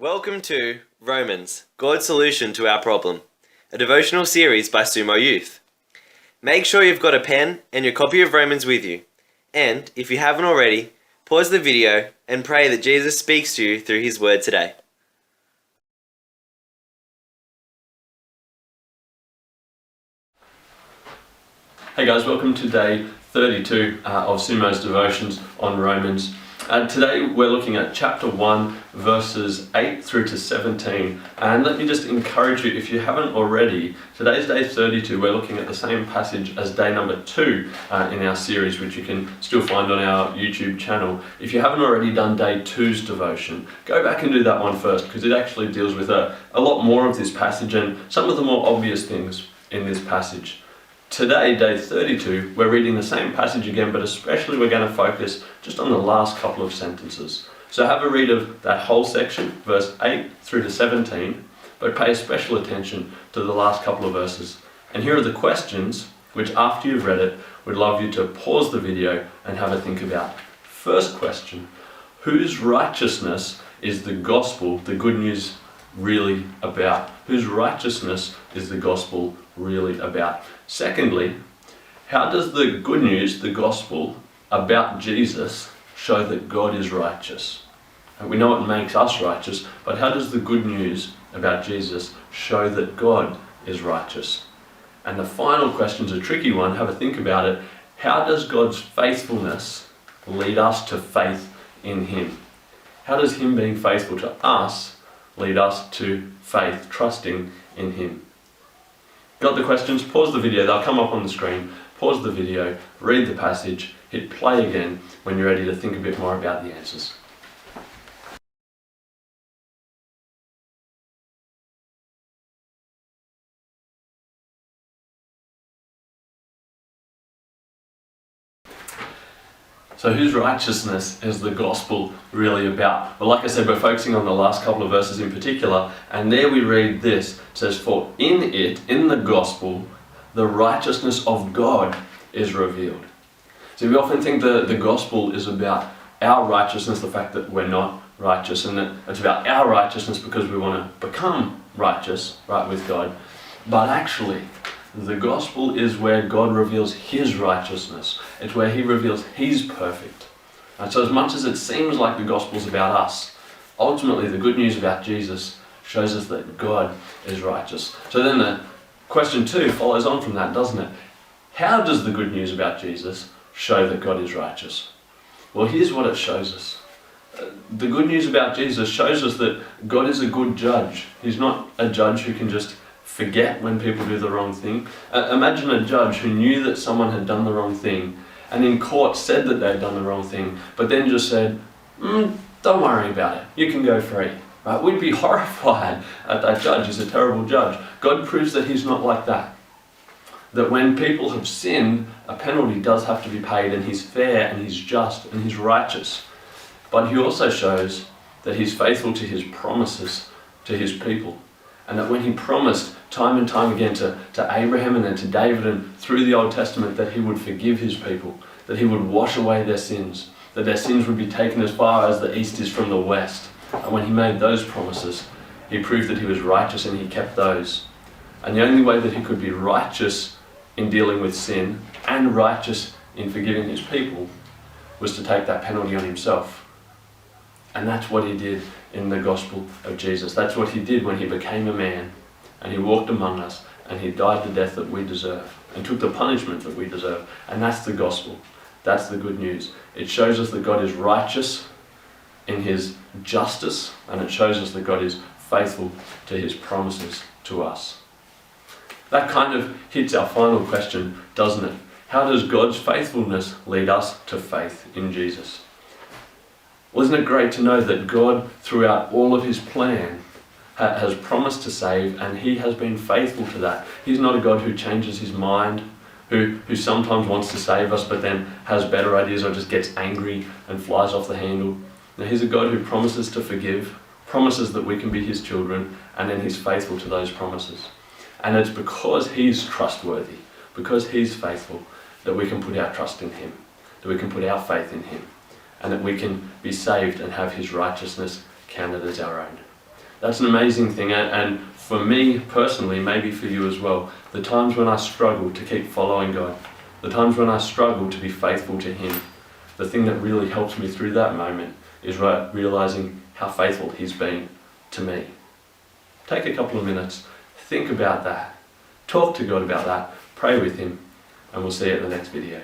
Welcome to Romans, God's Solution to Our Problem, a devotional series by Sumo Youth. Make sure you've got a pen and your copy of Romans with you, and if you haven't already, pause the video and pray that Jesus speaks to you through his word today. Hey guys, welcome to day 32 of Sumo's devotions on Romans. Today we're looking at chapter 1 verses 8 through to 17, and let me just encourage you, if you haven't already, today's day 32. We're looking at the same passage as day number 2 in our series, which you can still find on our YouTube channel. If you haven't already done day 2's devotion, go back and do that one first, because it actually deals with a lot more of this passage and some of the more obvious things in this passage. Today, day 32, we're reading the same passage again, but especially we're going to focus just on the last couple of sentences. So have a read of that whole section, verse 8 through to 17, but pay special attention to the last couple of verses. And here are the questions, which after you've read it, we'd love you to pause the video and have a think about. First question, whose righteousness is the gospel, the good news, really about? Whose righteousness is the gospel really about? Secondly, how does the good news, the gospel about Jesus, show that God is righteous? And we know it makes us righteous, but how does the good news about Jesus show that God is righteous? And the final question's a tricky one, have a think about it. How does God's faithfulness lead us to faith in him? How does him being faithful to us lead us to faith, trusting in him? Got the questions? Pause the video, they'll come up on the screen. Pause the video, read the passage, hit play again when you're ready to think a bit more about the answers. So whose righteousness is the gospel really about? Well, like I said, we're focusing on the last couple of verses in particular, and there we read this. It says, for in it, in the gospel, the righteousness of God is revealed. So we often think the gospel is about our righteousness, the fact that we're not righteous, and that it's about our righteousness because we want to become righteous, right, with God. But actually, the gospel is where God reveals his righteousness. It's where he reveals he's perfect. And so as much as it seems like the gospel is about us, ultimately the good news about Jesus shows us that God is righteous. So then the question 2 follows on from that, doesn't it? How does the good news about Jesus show that God is righteous? Well, here's what it shows us. The good news about Jesus shows us that God is a good judge. He's not a judge who can just forget when people do the wrong thing. Imagine a judge who knew that someone had done the wrong thing and in court said that they'd done the wrong thing, but then just said, don't worry about it, you can go free. Right? We'd be horrified at that judge. He's a terrible judge. God proves that he's not like that. That when people have sinned, a penalty does have to be paid, and he's fair and he's just and he's righteous. But he also shows that he's faithful to his promises to his people. And that when he promised time and time again to Abraham and then to David and through the Old Testament that he would forgive his people, that he would wash away their sins, that their sins would be taken as far as the east is from the west. And when he made those promises, he proved that he was righteous and he kept those. And the only way that he could be righteous in dealing with sin and righteous in forgiving his people was to take that penalty on himself. And that's what he did in the gospel of Jesus. That's what he did when he became a man and he walked among us and he died the death that we deserve and took the punishment that we deserve. And that's the gospel. That's the good news. It shows us that God is righteous in his justice, and it shows us that God is faithful to his promises to us. That kind of hits our final question, doesn't it? How does God's faithfulness lead us to faith in Jesus? Well, isn't it great to know that God, throughout all of his plan, has promised to save, and he has been faithful to that. He's not a God who changes his mind, who sometimes wants to save us but then has better ideas or just gets angry and flies off the handle. Now, he's a God who promises to forgive, promises that we can be his children, and then he's faithful to those promises. And it's because he's trustworthy, because he's faithful, that we can put our trust in him, that we can put our faith in him, and that we can be saved and have his righteousness counted as our own. That's an amazing thing, and for me personally, maybe for you as well, the times when I struggle to keep following God, the times when I struggle to be faithful to Him, the thing that really helps me through that moment is realizing how faithful He's been to me. Take a couple of minutes, think about that, talk to God about that, pray with Him, and we'll see you at the next video.